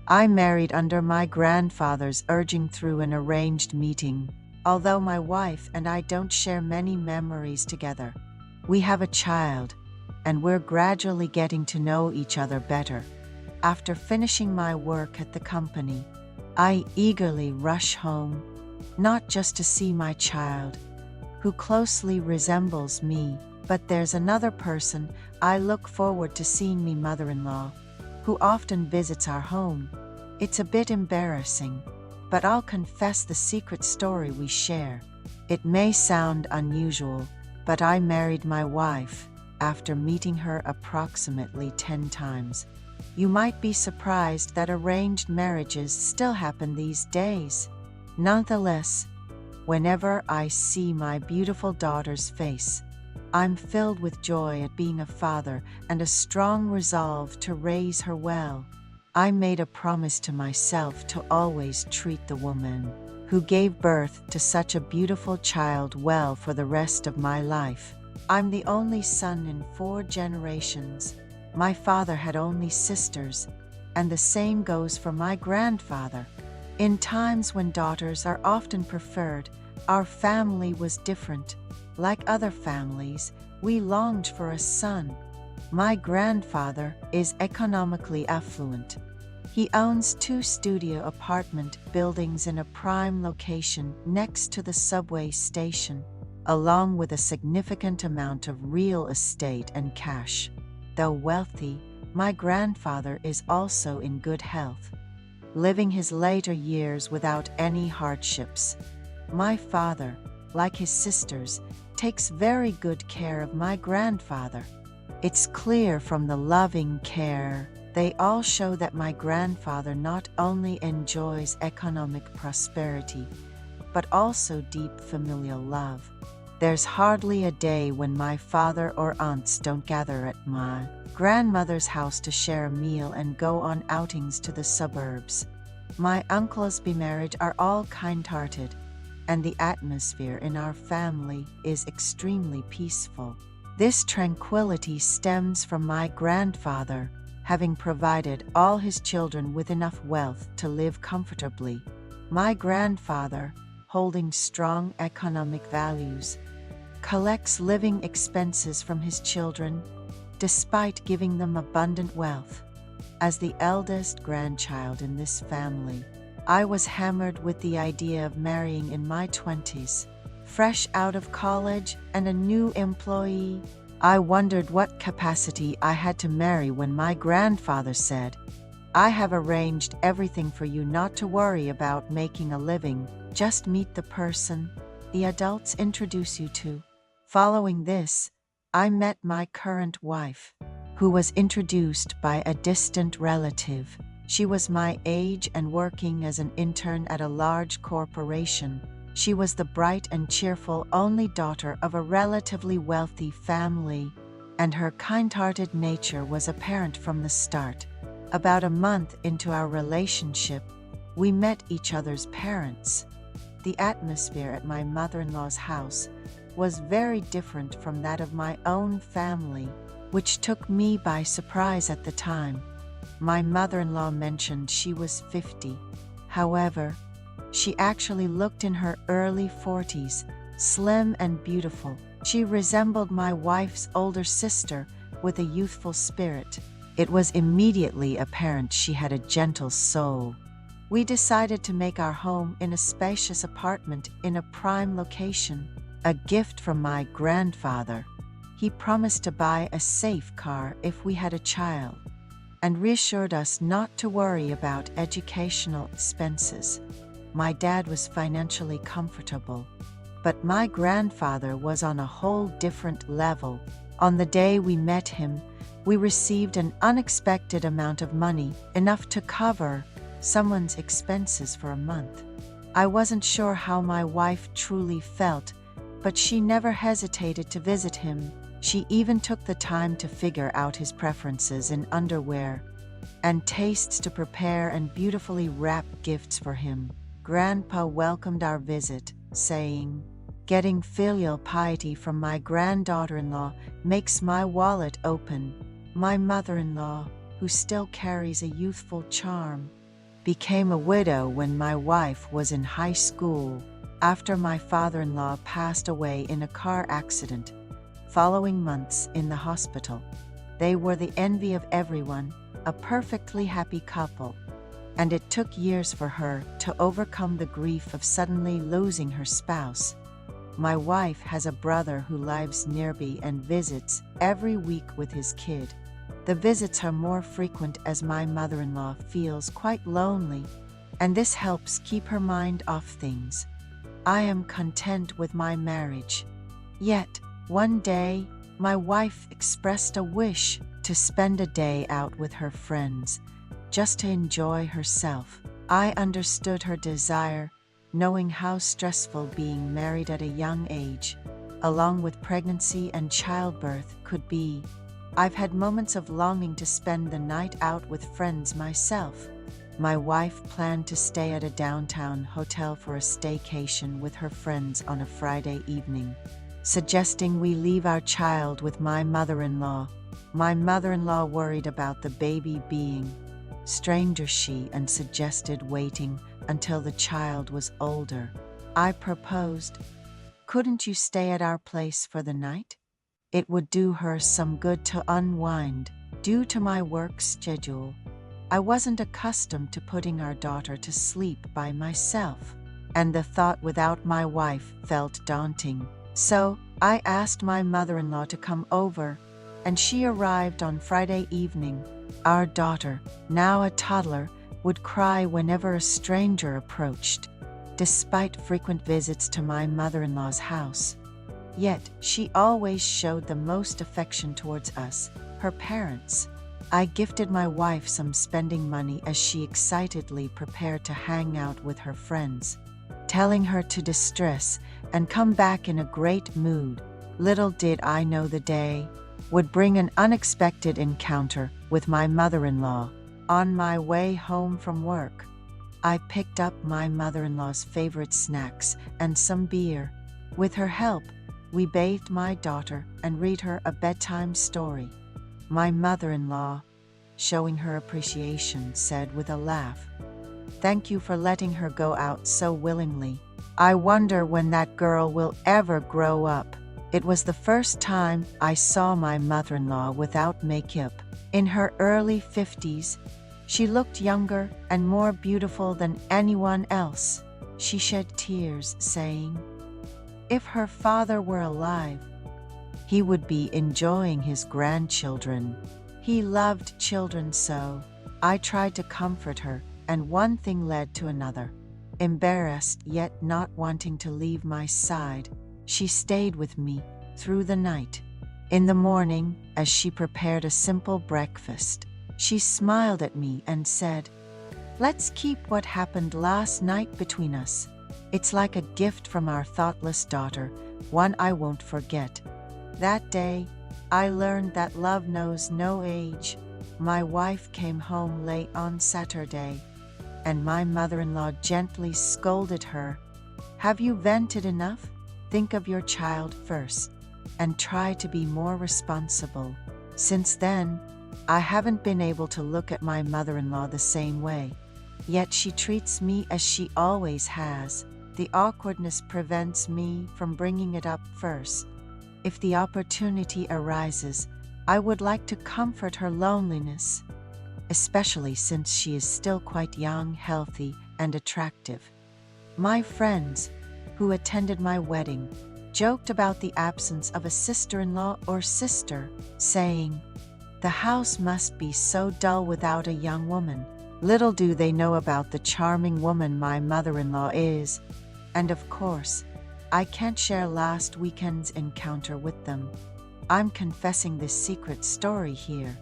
I married under my grandfather's urging through an arranged meeting. Although my wife and I don't share many memories together, we have a child, and we're gradually getting to know each other better. After finishing my work at the company, I eagerly rush home, not just to see my child, who closely resembles me, but there's another person I look forward to seeing, me mother-in-law, who often visits our home. It's a bit embarrassing, but I'll confess the secret story we share. It may sound unusual, but I married my wife after meeting her approximately 10 times. You might be surprised that arranged marriages still happen these days. Nonetheless, whenever I see my beautiful daughter's face, I'm filled with joy at being a father and a strong resolve to raise her well. I made a promise to myself to always treat the woman who gave birth to such a beautiful child well for the rest of my life. I'm the only son in 4 generations. My father had only sisters, and the same goes for my grandfather. In times when daughters are often preferred, our family was different. Like other families, we longed for a son. My grandfather is economically affluent. He owns 2 studio apartment buildings in a prime location next to the subway station, along with a significant amount of real estate and cash. Though wealthy, my grandfather is also in good health, living his later years without any hardships. My father, like his sisters, takes very good care of my grandfather. It's clear from the loving care they all show that my grandfather not only enjoys economic prosperity, but also deep familial love. There's hardly a day when my father or aunts don't gather at my grandmother's house to share a meal and go on outings to the suburbs. My uncles be married are all kind-hearted, and the atmosphere in our family is extremely peaceful. This tranquility stems from my grandfather having provided all his children with enough wealth to live comfortably. My grandfather, holding strong economic values, collects living expenses from his children, despite giving them abundant wealth. As the eldest grandchild in this family, I was hammered with the idea of marrying in my 20s. Fresh out of college and a new employee, I wondered what capacity I had to marry when my grandfather said, "I have arranged everything for you, not to worry about making a living, just meet the person the adults introduce you to." Following this, I met my current wife, who was introduced by a distant relative. She was my age and working as an intern at a large corporation. She was the bright and cheerful only daughter of a relatively wealthy family, and her kind-hearted nature was apparent from the start. About a month into our relationship, we met each other's parents. The atmosphere at my mother-in-law's house was very different from that of my own family, which took me by surprise at the time. My mother-in-law mentioned she was 50. However, she actually looked in her early 40s, slim and beautiful. She resembled my wife's older sister with a youthful spirit. It was immediately apparent she had a gentle soul. We decided to make our home in a spacious apartment in a prime location, a gift from my grandfather. He promised to buy a safe car if we had a child, and reassured us not to worry about educational expenses. My dad was financially comfortable, but my grandfather was on a whole different level. On the day we met him, we received an unexpected amount of money, enough to cover someone's expenses for a month. I wasn't sure how my wife truly felt, but she never hesitated to visit him. She even took the time to figure out his preferences in underwear and tastes to prepare and beautifully wrap gifts for him. Grandpa welcomed our visit, saying, "Getting filial piety from my granddaughter-in-law makes my wallet open." My mother-in-law, who still carries a youthful charm, became a widow when my wife was in high school, after my father-in-law passed away in a car accident, following months in the hospital. They were the envy of everyone, a perfectly happy couple, and it took years for her to overcome the grief of suddenly losing her spouse. My wife has a brother who lives nearby and visits every week with his kid. The visits are more frequent as my mother-in-law feels quite lonely, and this helps keep her mind off things. I am content with my marriage. Yet, one day, my wife expressed a wish to spend a day out with her friends, just to enjoy herself. I understood her desire, knowing how stressful being married at a young age, along with pregnancy and childbirth, could be. I've had moments of longing to spend the night out with friends myself. My wife planned to stay at a downtown hotel for a staycation with her friends on a Friday evening, suggesting we leave our child with my mother-in-law. My mother-in-law worried about the baby being stranger and suggested waiting until the child was older. I proposed, couldn't you stay at our place for the night? It would do her some good to unwind. Due to my work schedule, I wasn't accustomed to putting our daughter to sleep by myself, and the thought without my wife felt daunting. So, I asked my mother-in-law to come over, and she arrived on Friday evening. Our daughter, now a toddler, would cry whenever a stranger approached, despite frequent visits to my mother-in-law's house. Yet, she always showed the most affection towards us, her parents. I gifted my wife some spending money as she excitedly prepared to hang out with her friends, telling her to distress and come back in a great mood. Little did I know the day would bring an unexpected encounter with my mother-in-law. On my way home from work, I picked up my mother-in-law's favorite snacks and some beer. With her help, we bathed my daughter and read her a bedtime story. My mother-in-law, showing her appreciation, said with a laugh, "Thank you for letting her go out so willingly. I wonder when that girl will ever grow up." It was the first time I saw my mother-in-law without makeup. In her early 50s, she looked younger and more beautiful than anyone else. She shed tears, saying, if her father were alive, he would be enjoying his grandchildren. He loved children so. I tried to comfort her, and one thing led to another. Embarrassed yet not wanting to leave my side, she stayed with me through the night. In the morning, as she prepared a simple breakfast, she smiled at me and said, "Let's keep what happened last night between us. It's like a gift from our thoughtless daughter, one I won't forget." That day, I learned that love knows no age. My wife came home late on Saturday, and my mother-in-law gently scolded her. "Have you vented enough? Think of your child first, and try to be more responsible." Since then, I haven't been able to look at my mother-in-law the same way. Yet she treats me as she always has. The awkwardness prevents me from bringing it up first. If the opportunity arises, I would like to comfort her loneliness, especially since she is still quite young, healthy, and attractive. My friends, who attended my wedding, joked about the absence of a sister-in-law or sister, saying, "The house must be so dull without a young woman." Little do they know about the charming woman my mother-in-law is. And of course, I can't share last weekend's encounter with them. I'm confessing this secret story here.